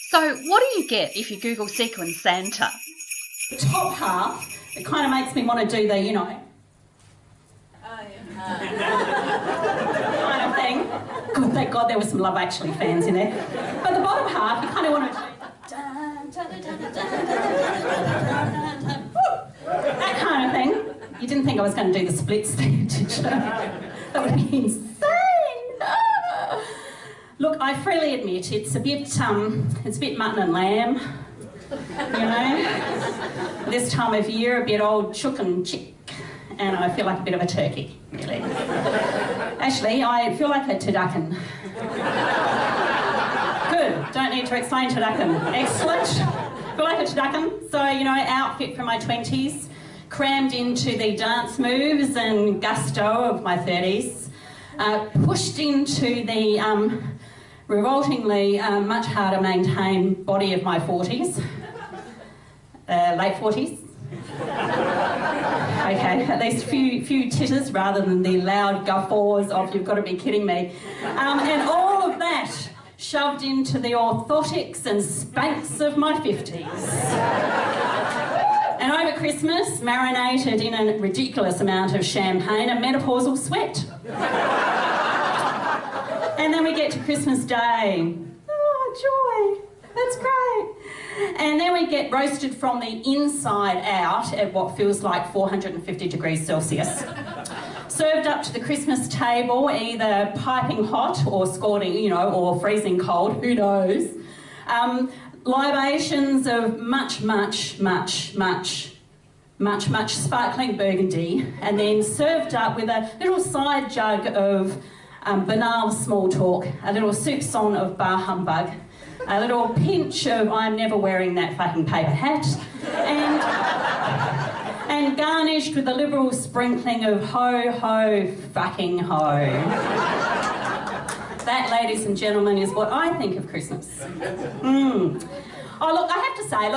So what do you get if you Google sequin Santa? The top half, it kind of makes me want to do the, kind of thing. Good, thank God there were some Love Actually fans in there. But the bottom half, you kind of want to do that kind of thing. You didn't think I was going to do the splits there, did you? That would be insane. Look, I freely admit it's a bit mutton and lamb, This time of year, a bit old chook and chick, and I feel like a bit of a turkey, really. Actually, I feel like a turducken. Good, don't need to explain turducken. Excellent. Feel like a turducken. So, outfit from my 20s, crammed into the dance moves and gusto of my 30s, pushed into the revoltingly much harder maintain body of my 40s, late 40s. Okay, at least few titters rather than the loud guffaws of "you've got to be kidding me," and all of that shoved into the orthotics and spanks of my 50s. And over Christmas, marinated in a ridiculous amount of champagne and menopausal sweat. And then we get to Christmas Day. Oh, joy. That's great. And then we get roasted from the inside out at what feels like 450 degrees Celsius. Served up to the Christmas table, either piping hot or scalding, or freezing cold, who knows. Libations of much sparkling burgundy, and then served up with a little side jug of banal small talk, a little soupçon of bar humbug, a little pinch of "I'm never wearing that fucking paper hat," and garnished with a liberal sprinkling of "ho, ho, fucking ho." That, ladies and gentlemen, is what I think of Christmas. Oh, look, I have to say, I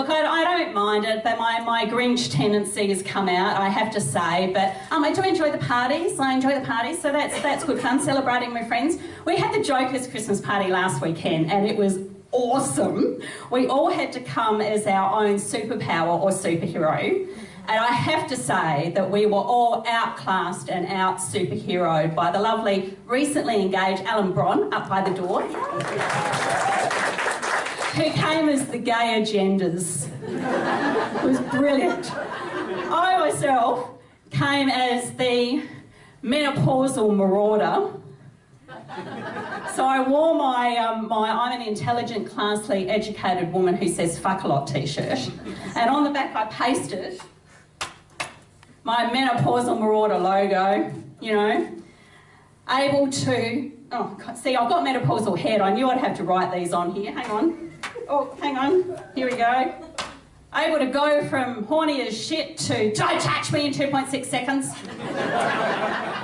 don't mind it, but my Grinch tendencies come out, I have to say, but I do enjoy the parties, so that's good fun, celebrating with friends. We had the Jokers Christmas party last weekend, and it was awesome. We all had to come as our own superpower or superhero, and I have to say that we were all outclassed and out-superheroed by the lovely, recently engaged Alan Bron up by the door, who came as the gay agendas. It was brilliant. I myself came as the menopausal marauder. So I wore my "I'm an intelligent, classily educated woman who says fuck a lot" t-shirt, and on the back I pasted my menopausal marauder logo, able to... Oh, see, I've got menopausal head. I knew I'd have to write these on here. Hang on. Oh, hang on. Here we go. Able to go from horny as shit to "don't touch me" in 2.6 seconds.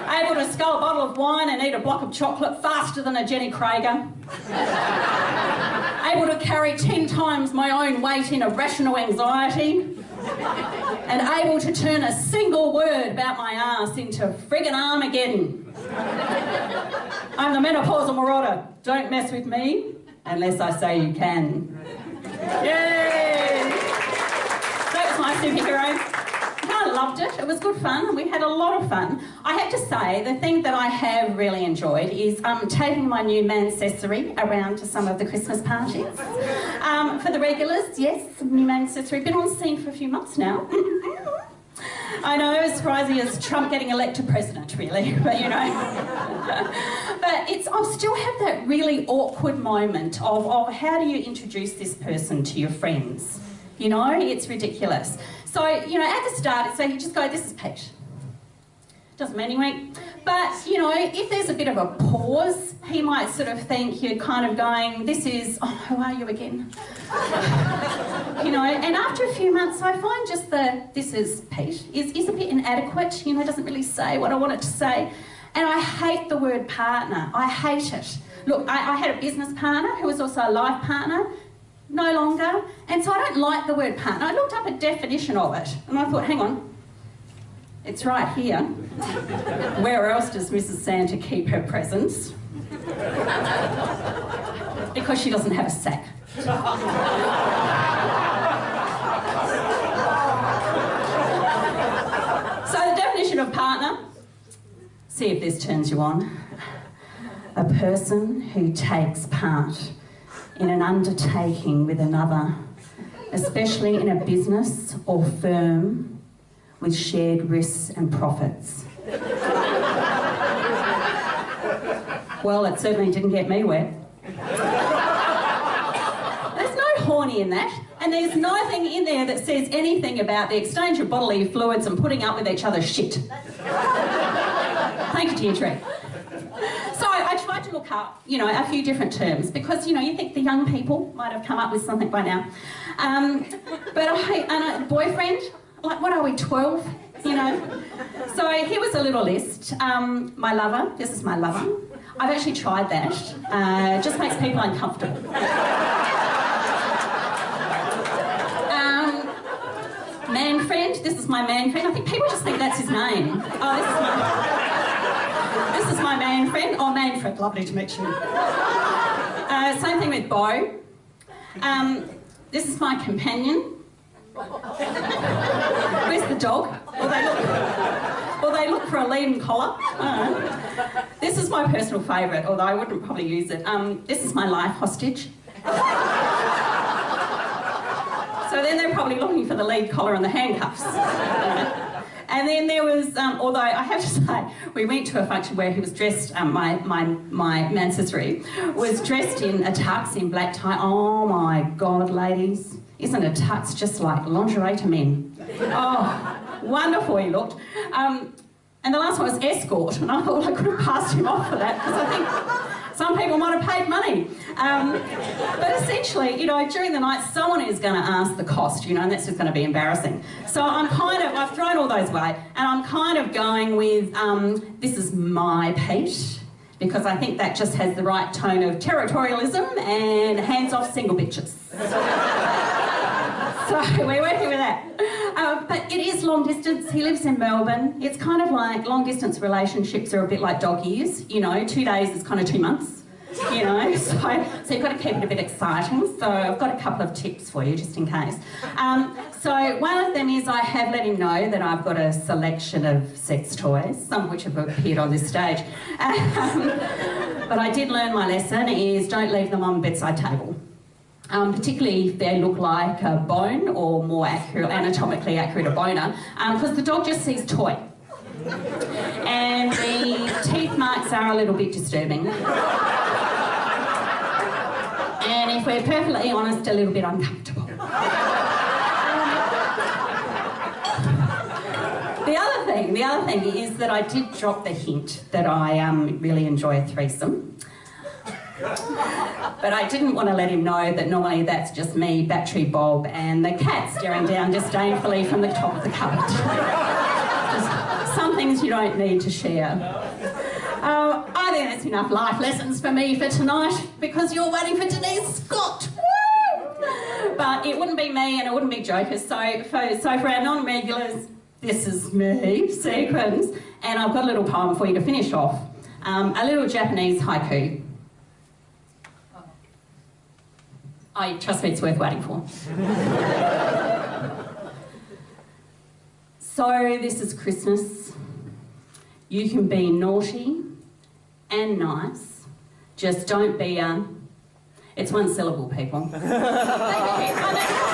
Able to scull a bottle of wine and eat a block of chocolate faster than a Jenny Crager. Able to carry 10 times my own weight in irrational anxiety. And able to turn a single word about my ass into friggin' Armageddon. I'm the menopausal marauder. Don't mess with me unless I say you can. Yay! That was my superhero. I loved it. It was good fun. We had a lot of fun. I have to say, the thing that I have really enjoyed is taking my new mancessory around to some of the Christmas parties. For the regulars, yes, new mancessory. Been on scene for a few months now. I know, as crazy as Trump getting elected president, really, but But I still have that really awkward moment of how do you introduce this person to your friends? It's ridiculous. So, at the start, so you just go, "This is Pete." Doesn't mean anything. But, if there's a bit of a pause, he might sort of think you're kind of going, "This is, oh, who are you again?" And after a few months, I find just "this is Pete" is a bit inadequate, doesn't really say what I want it to say. And I hate the word partner. I hate it. Look, I had a business partner who was also a life partner. No longer. And so I don't like the word partner. I looked up a definition of it, and I thought, hang on. It's right here. Where else does Mrs. Santa keep her presents? Because she doesn't have a sack. So the definition of partner, see if this turns you on. A person who takes part in an undertaking with another, especially in a business or firm with shared risks and profits. Well, it certainly didn't get me wet. There's no horny in that, and there's nothing in there that says anything about the exchange of bodily fluids and putting up with each other's shit. Thank you, Deirdre. So I tried to look up, a few different terms because, you think the young people might have come up with something by now. But boyfriend, like, what are we, 12? So here was a little list. My lover, this is my lover. I've actually tried that. It just makes people uncomfortable. Man friend, this is my man friend. I think people just think that's his name. Oh, this is my man friend. Oh, Manfred, lovely to meet you. Same thing with Beau. This is my companion. Where's the dog? Or they look for a lead and collar. This is my personal favourite, although I wouldn't probably use it. This is my life hostage. So then they're probably looking for the lead collar and the handcuffs. And then there was, although I have to say, we went to a function where he was dressed, my mancessory was dressed in a tux in black tie. Oh my God, ladies. Isn't a tux just like lingerie to men? Oh, wonderful he looked. And the last one was escort, and I thought I could have passed him off for that because I think some people might have paid money. But essentially, during the night, someone is going to ask the cost, and that's just going to be embarrassing. So I've thrown all those away, and I'm kind of going with, this is my Pete, because I think that just has the right tone of territorialism and hands-off single bitches. So we're working with that. But it is long distance. He lives in Melbourne. It's kind of like long distance relationships are a bit like dog years. 2 days is kind of 2 months. So you've got to keep it a bit exciting. So I've got a couple of tips for you just in case. So one of them is I have let him know that I've got a selection of sex toys, some of which have appeared on this stage. But I did learn my lesson is don't leave them on the bedside table. Particularly if they look like a bone or more accurate, anatomically accurate, a boner, because the dog just sees toy. And the teeth marks are a little bit disturbing. And if we're perfectly honest, a little bit uncomfortable. The other thing is that I did drop the hint that I really enjoy a threesome. But I didn't want to let him know that normally that's just me, Battery Bob, and the cat staring down disdainfully from the top of the cupboard. Just some things you don't need to share. I think that's enough life lessons for me for tonight, because you're waiting for Denise Scott. Woo! But it wouldn't be me and it wouldn't be jokers. So for our non-regulars, this is me, Sequins, and I've got a little poem for you to finish off. A little Japanese haiku. Trust me, it's worth waiting for. So this is Christmas. You can be naughty and nice. Just don't be it's one syllable, people. Thank you.